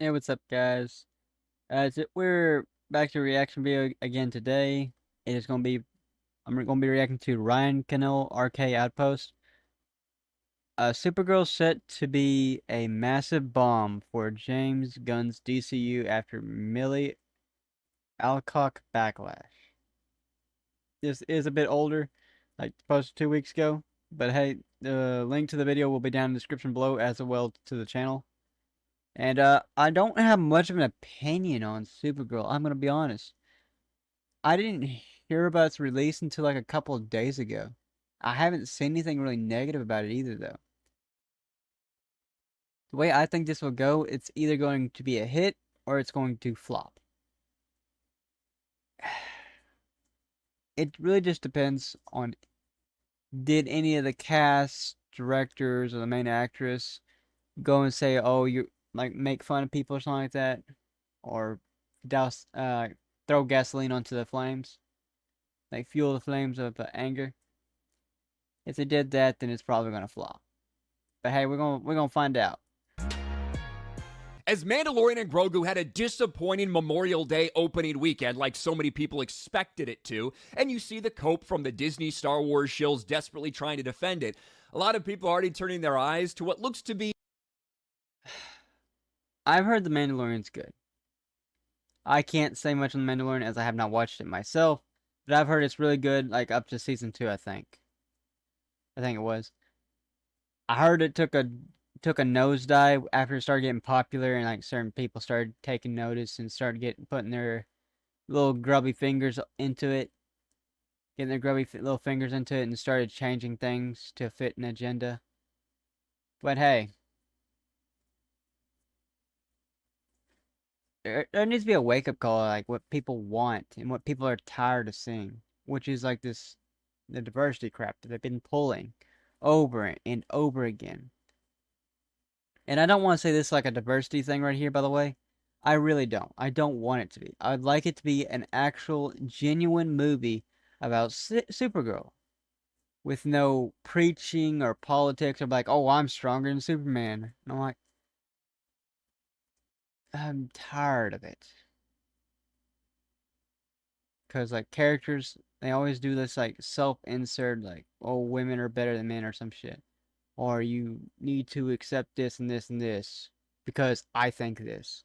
Hey, what's up, guys? We're back to reaction video again today. It is I'm gonna be reacting to Ryan Cannell RK Outpost. Supergirl set to be a massive bomb for James Gunn's DCU after Millie Alcock backlash. This is a bit older, like posted 2 weeks ago, but hey, the link to the video will be down in the description below as well to the channel. And I don't have much of an opinion on Supergirl. I'm gonna be honest. I didn't hear about its release until like a couple of days ago. I haven't seen anything really negative about it either, though. The way I think this will go, it's either going to be a hit or it's going to flop. It really just depends on did any of the cast, directors, or the main actress go and say, "Oh, you like make fun of people" or something like that, or douse, throw gasoline onto the flames, like fuel the flames of anger. If they did that, then it's probably gonna flop. But hey, we're gonna find out. As Mandalorian and Grogu had a disappointing Memorial Day opening weekend, like so many people expected it to, and you see the cope from the Disney Star Wars shills desperately trying to defend it, a lot of people are already turning their eyes to what looks to be. I've heard The Mandalorian's good. I can't say much on The Mandalorian as I have not watched it myself, but I've heard it's really good, like up to season 2, I think. I think it was. I heard it took a nosedive after it started getting popular and like certain people started taking notice and started getting putting their little grubby fingers into it, getting their grubby little fingers into it and started changing things to fit an agenda. But hey, there needs to be a wake up call, like what people want and what people are tired of seeing, which is like the diversity crap that they've been pulling over and over again. And I don't want to say this like a diversity thing right here, by the way. I really don't. I don't want it to be. I'd like it to be an actual, genuine movie about Supergirl with no preaching or politics or like, oh, I'm stronger than Superman. And I'm like, I'm tired of it. Because like characters, they always do this like self-insert, like, oh, women are better than men or some shit, or you need to accept this and this and this because I think this.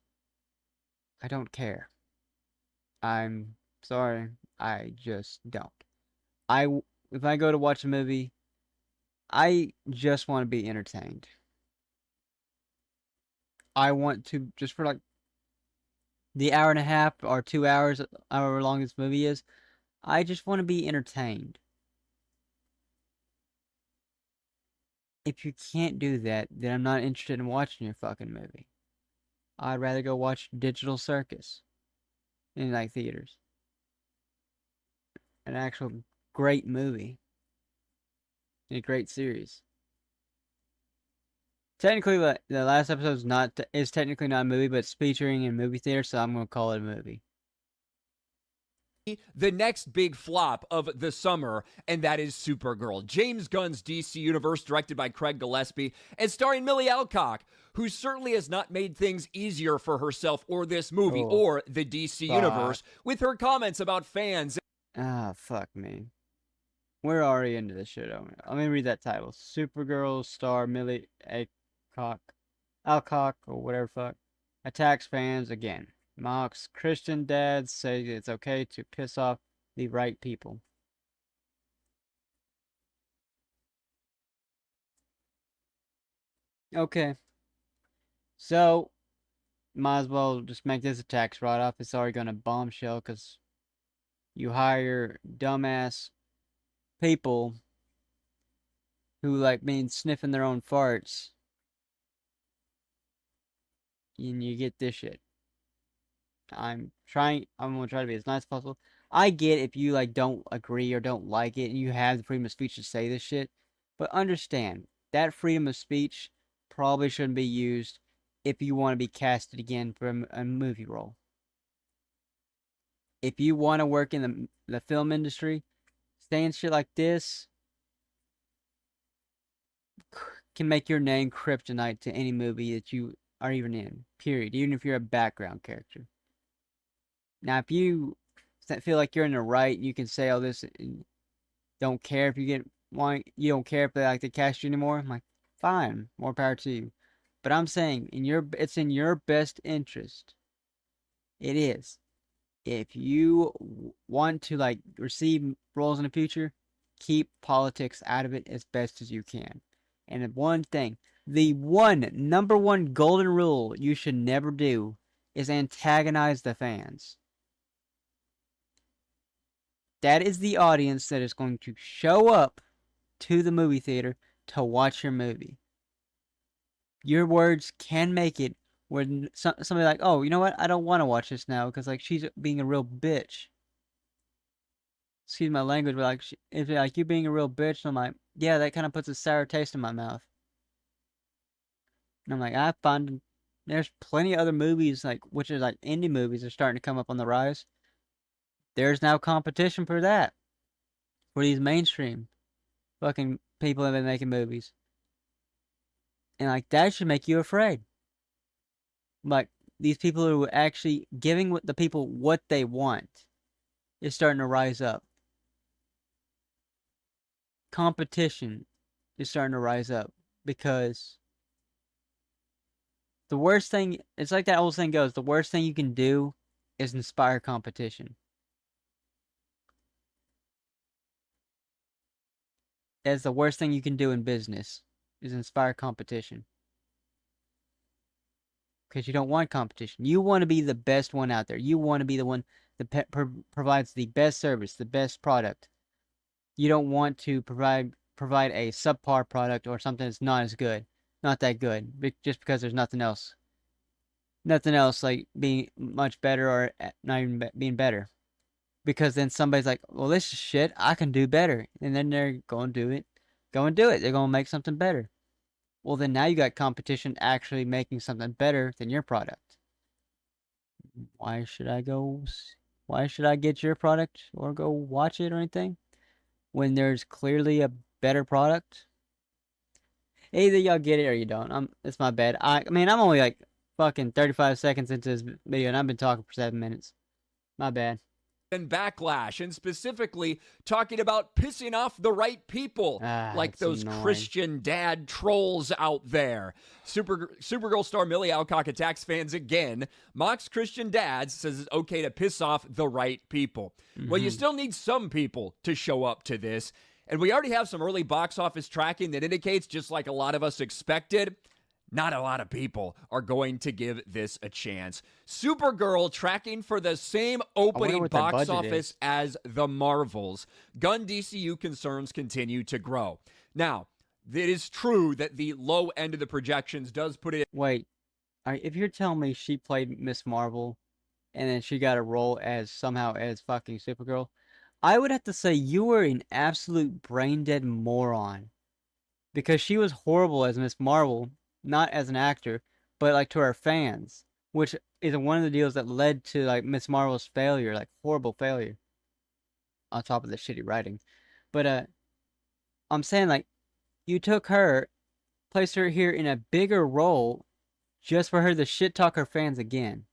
I don't care. I'm sorry, I just don't. I if I go to watch a movie, I just want to be entertained. I want to just for like the hour and a half or 2 hours, however long this movie is. I just want to be entertained. If you can't do that, then I'm not interested in watching your fucking movie. I'd rather go watch Digital Circus in like theaters. An actual great movie and a great series. Technically, the last episode is technically not a movie, but it's featuring in movie theater, so I'm gonna call it a movie. The next big flop of the summer, and that is Supergirl. James Gunn's DC Universe, directed by Craig Gillespie, and starring Millie Alcock, who certainly has not made things easier for herself or this movie Oh or the DC fuck! Universe with her comments about fans. Ah fuck me. We're already into this shit. Let me read that title. Supergirl star Millie Alcock, or whatever fuck, attacks fans again. Mocks Christian dads, say it's okay to piss off the right people. Okay, so might as well just make this a tax write-off. It's already gonna bombshell because you hire dumbass people who like been sniffing their own farts, and you get this shit. I'm gonna try to be as nice as possible. I get if you like don't agree or don't like it and you have the freedom of speech to say this shit, but understand that freedom of speech probably shouldn't be used if you want to be casted again for a movie role. If you want to work in the film industry, saying shit like this can make your name kryptonite to any movie that you are even in. Period. Even if you're a background character. Now, if you feel like you're in the right, you can say all this. And don't care if you get one. You don't care if they like to cast you anymore. I'm like, fine, more power to you. But I'm saying, it's in your best interest. It is. If you want to like receive roles in the future, keep politics out of it as best as you can. And the number one golden rule you should never do is antagonize the fans. That is the audience that is going to show up to the movie theater to watch your movie. Your words can make it when somebody like, oh, you know what? I don't want to watch this now because like she's being a real bitch. Excuse my language, but like, if like you being a real bitch, I'm like, yeah, that kind of puts a sour taste in my mouth. And I'm like, I find there's plenty of other movies like which is like indie movies are starting to come up on the rise. There's now competition for that. For these mainstream fucking people that have been making movies. And like that should make you afraid. Like these people who are actually giving the people what they want is starting to rise up. Competition is starting to rise up because the worst thing, it's like that old saying goes, the worst thing you can do is inspire competition. That's the worst thing you can do in business, is inspire competition. Because you don't want competition. You want to be the best one out there. You want to be the one that provides the best service, the best product. You don't want to provide a subpar product or something that's not as good, not that good, just because there's nothing else like being much better or not even being better. Because then somebody's like, well, this is shit, I can do better, and then they're going to do it. They're going to make something better. Well, then now you got competition actually making something better than your product. Why should I get your product or go watch it or anything when there's clearly a better product? Either y'all get it or you don't. It's my bad. I mean, I'm only like fucking 35 seconds into this video and I've been talking for 7 minutes. My bad. And backlash, and specifically talking about pissing off the right people, like those annoying Christian dad trolls out there. Supergirl star Millie Alcock attacks fans again, mocks Christian dads, says it's okay to piss off the right people. Well, you still need some people to show up to this, and we already have some early box office tracking that indicates, just like a lot of us expected, not a lot of people are going to give this a chance. Supergirl tracking for the same opening box office as the Marvels. Gunn DCU concerns continue to grow. Now, it is true that the low end of the projections does put it... Wait, if you're telling me she played Miss Marvel and then she got a role somehow as fucking Supergirl, I would have to say you were an absolute brain-dead moron. Because she was horrible as Miss Marvel, not as an actor, but like to our fans, which is one of the deals that led to like Miss Marvel's failure, like horrible failure. On top of the shitty writing, but I'm saying like you took her, placed her here in a bigger role, just for her to shit talk her fans again.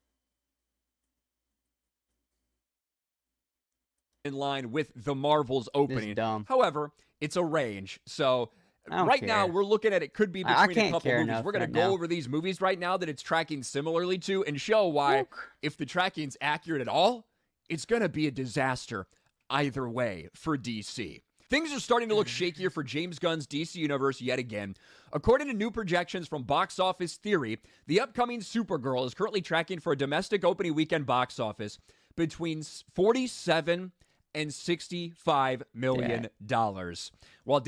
In line with the Marvels opening. Dumb. However, it's a range, so right now we're looking at it could be between a couple movies. We're going to go over these movies right now that it's tracking similarly to and show why, if the tracking's accurate at all, it's going to be a disaster either way for DC. Things are starting to look shakier for James Gunn's DC Universe yet again. According to new projections from Box Office Theory, the upcoming Supergirl is currently tracking for a domestic opening weekend box office between 47 and $65 million. While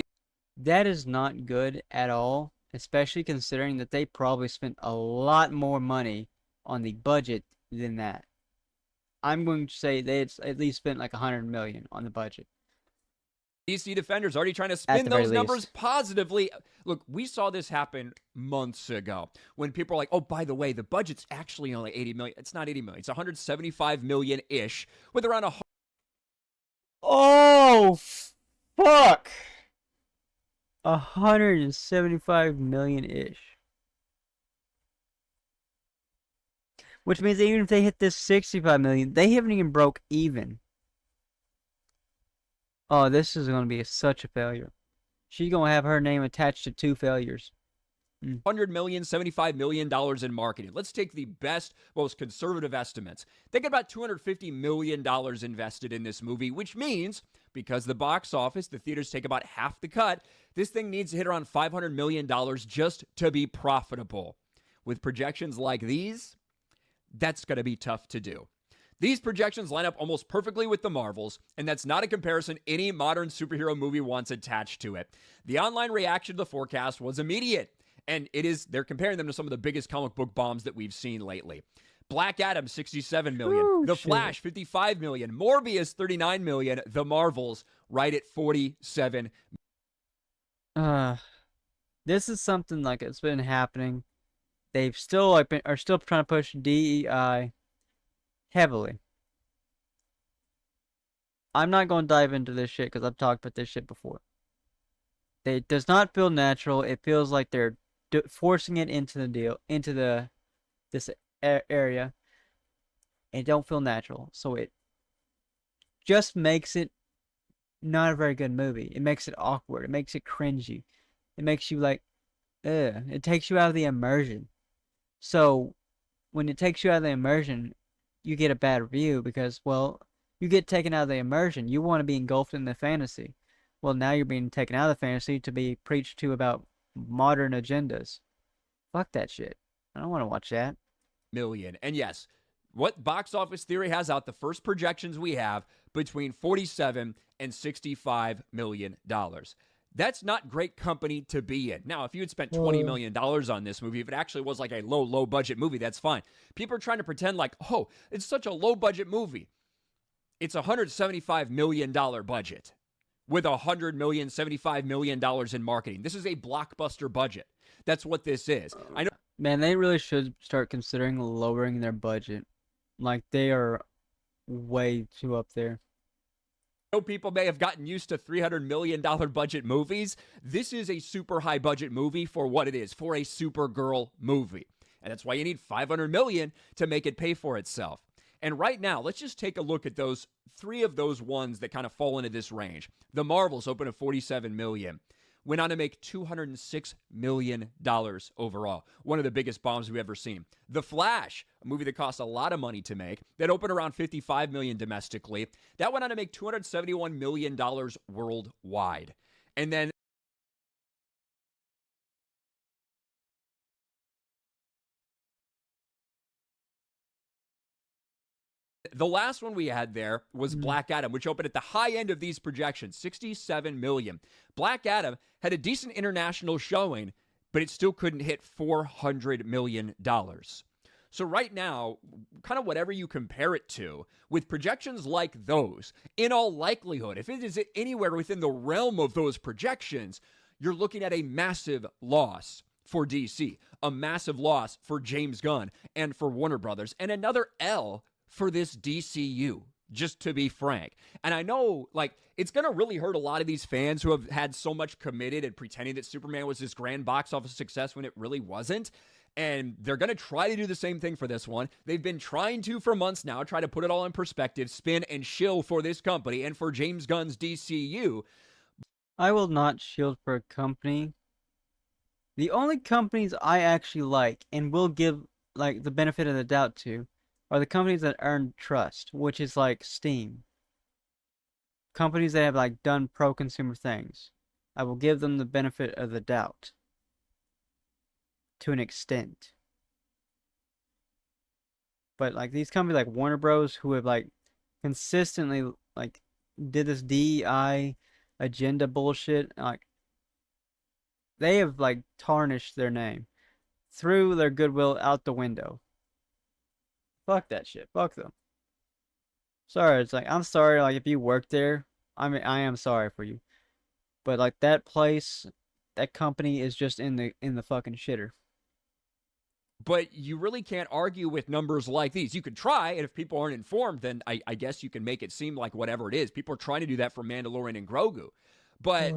that is not good at all, especially considering that they probably spent a lot more money on the budget than that. I'm going to say they at least spent like $100 million on the budget. DC Defenders already trying to spin those numbers positively. Look, we saw this happen months ago when people are like, oh, by the way, the budget's actually only $80 million. It's not $80 million. It's $175 million-ish with around a... Oh, fuck. 175 million-ish. Which means even if they hit this 65 million, they haven't even broke even. Oh, this is going to be such a failure. She's going to have her name attached to 2 failures. $100 million, $75 million in marketing. Let's take the best, most conservative estimates. Think about $250 million invested in this movie, which means because the box office, the theaters take about half the cut, this thing needs to hit around $500 million just to be profitable. With projections like these, that's going to be tough to do. These projections line up almost perfectly with the Marvels, and that's not a comparison any modern superhero movie wants attached to it. The online reaction to the forecast was immediate. And they're comparing them to some of the biggest comic book bombs that we've seen lately. Black Adam, 67 million. Ooh, The shit. Flash, 55 million. Morbius, 39 million. The Marvels, right at 47. This is something like it's been happening. They've still are still trying to push DEI heavily. I'm not going to dive into this shit because I've talked about this shit before. It does not feel natural. It feels like they're forcing it into the deal, into this area. It don't feel natural, so it just makes it not a very good movie. It makes it awkward. It makes it cringy. It makes you like, ugh. It takes you out of the immersion. So when it takes you out of the immersion, you get a bad review because, well, you get taken out of the immersion. You want to be engulfed in the fantasy. Well, now you're being taken out of the fantasy to be preached to about modern agendas. Fuck that shit. I don't want to watch that. Million. And yes, what Box Office Theory has out, the first projections we have, between 47 and $65 million. That's not great company to be in. Now, if you had spent $20 million on this movie, if it actually was like a low budget movie, that's fine. People are trying to pretend like, oh, it's such a low budget movie. It's a $175 million budget with $100 million, $75 million in marketing. This is a blockbuster budget. That's what this is. I know. Man, they really should start considering lowering their budget. Like, they are way too up there. People may have gotten used to $300 million budget movies. This is a super high budget movie for what it is, for a Supergirl movie. And that's why you need $500 million to make it pay for itself. And right now, let's just take a look at those 3 of those ones that kind of fall into this range. The Marvels opened at $47 million. Went on to make $206 million overall. One of the biggest bombs we've ever seen. The Flash, a movie that cost a lot of money to make, that opened around $55 million domestically. That went on to make $271 million worldwide. And then the last one we had there was Black Adam, which opened at the high end of these projections, $67 million. Black Adam had a decent international showing, but it still couldn't hit $400 million. So right now, kind of whatever you compare it to, with projections like those, in all likelihood, if it is anywhere within the realm of those projections, you're looking at a massive loss for DC, a massive loss for James Gunn and for Warner Brothers, and another L for this DCU, just to be frank. And I know, like, it's going to really hurt a lot of these fans who have had so much committed and pretending that Superman was this grand box office success when it really wasn't. And they're going to try to do the same thing for this one. They've been trying to for months now, try to put it all in perspective, spin and shill for this company and for James Gunn's DCU. I will not shield for a company. The only companies I actually like and will give like the benefit of the doubt to are the companies that earn trust, which is like Steam. Companies that have like done pro-consumer things. I will give them the benefit of the doubt. To an extent. But like these companies like Warner Bros. Who have like consistently like did this DEI agenda bullshit, like they have like tarnished their name. Threw their goodwill out the window. Fuck that shit. Fuck them. Sorry, it's like I'm sorry. Like if you work there, I mean I am sorry for you, but like that place, that company is just in the fucking shitter. But you really can't argue with numbers like these. You could try, and if people aren't informed, then I guess you can make it seem like whatever it is. People are trying to do that for Mandalorian and Grogu. But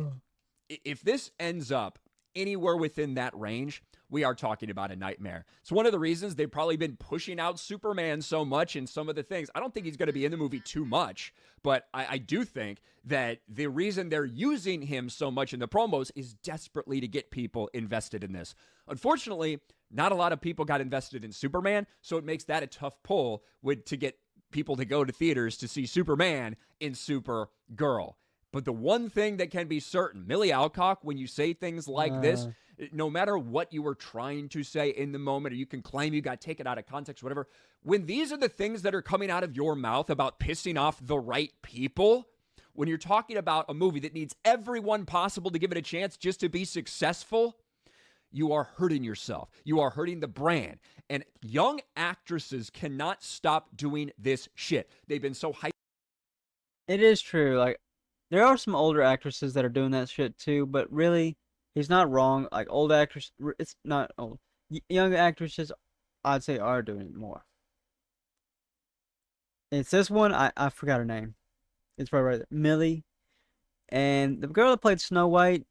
if this ends up anywhere within that range, we are talking about a nightmare. It's one of the reasons they've probably been pushing out Superman so much in some of the things. I don't think he's going to be in the movie too much, but I do think that the reason they're using him so much in the promos is desperately to get people invested in this. Unfortunately, not a lot of people got invested in Superman, so it makes that a tough pull to get people to go to theaters to see Superman in Supergirl. But the one thing that can be certain, Millie Alcock, when you say things like this, no matter what you were trying to say in the moment, or you can claim you got taken out of context, whatever, when these are the things that are coming out of your mouth about pissing off the right people, when you're talking about a movie that needs everyone possible to give it a chance just to be successful, you are hurting yourself. You are hurting the brand. And young actresses cannot stop doing this shit. They've been so hyped. It is true. Like, there are some older actresses that are doing that shit too, but really, he's not wrong. Like, old actresses, it's not old. Young actresses, I'd say, are doing it more. It's this one, I forgot her name. It's right there. Millie. And the girl that played Snow White,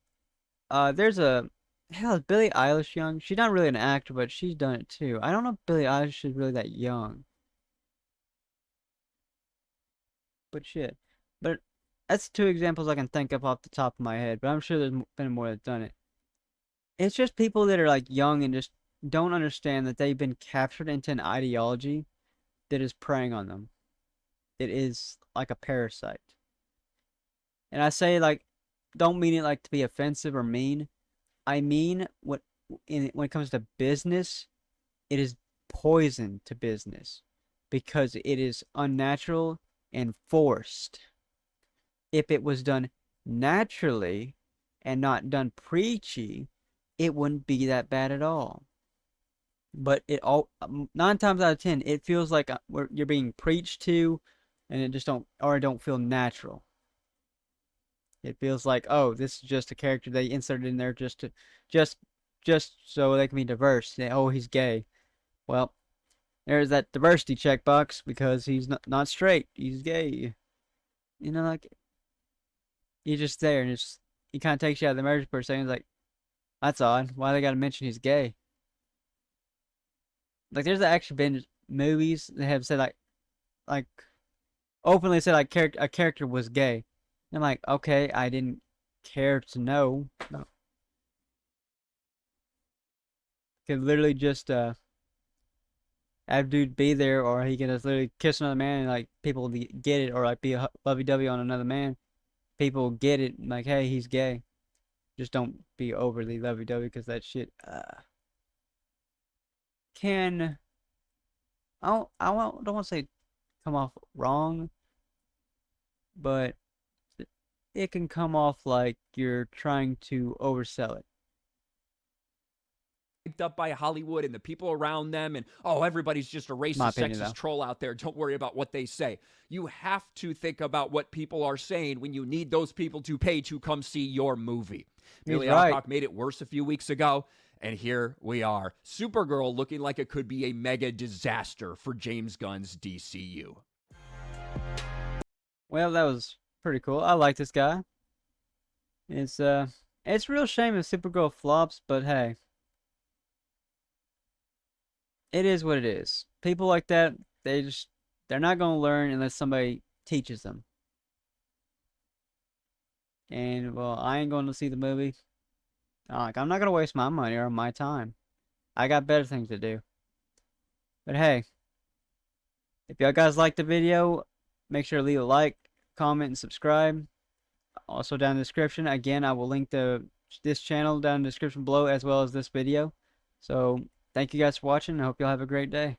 there's Billie Eilish young. She's not really an actor, but she's done it too. I don't know if Billie Eilish is really that young. But shit. But that's two examples I can think of off the top of my head, but I'm sure there's been more that's done it. It's just people that are like young and just don't understand that they've been captured into an ideology that is preying on them. It is like a parasite. And I say, like, don't mean it like to be offensive or mean. I mean when it comes to business, it is poison to business because it is unnatural and forced. If it was done naturally and not done preachy, it wouldn't be that bad at all. But 9 times out of 10, it feels like you're being preached to, and it don't feel natural. It feels like, oh, this is just a character they inserted in there just so they can be diverse. Oh, he's gay. Well, there's that diversity checkbox because he's not straight. He's gay. You know, like, he's just there, and he kind of takes you out of the marriage per se. And he's like, that's odd. Why they got to mention he's gay? Like, there's actually been movies that have said like openly said like a character was gay. And I'm like, okay, I didn't care to know. No. Could literally just have dude be there, or he can just literally kiss another man and like people get it, or like be a lovey-dovey on another man. People get it, like, hey, he's gay. Just don't be overly lovey-dovey because that shit can don't want to say come off wrong, but it can come off like you're trying to oversell it. Up by Hollywood and the people around them, and everybody's just a racist, sexist troll out there. Don't worry about what they say. You have to think about what people are saying when you need those people to pay to come see your movie. Millie Alcock made it worse a few weeks ago, and here we are. Supergirl looking like it could be a mega disaster for James Gunn's DCU. Well, that was pretty cool. I like this guy. It's a real shame if Supergirl flops, but hey. It is what it is. People like that, they're not going to learn unless somebody teaches them. And, well, I ain't going to see the movie. Like, I'm not going to waste my money or my time. I got better things to do. But hey, if y'all guys like the video, make sure to leave a like, comment, and subscribe. Also down in the description, again, I will link this channel down in the description below as well as this video. So, thank you guys for watching. I hope y'all have a great day.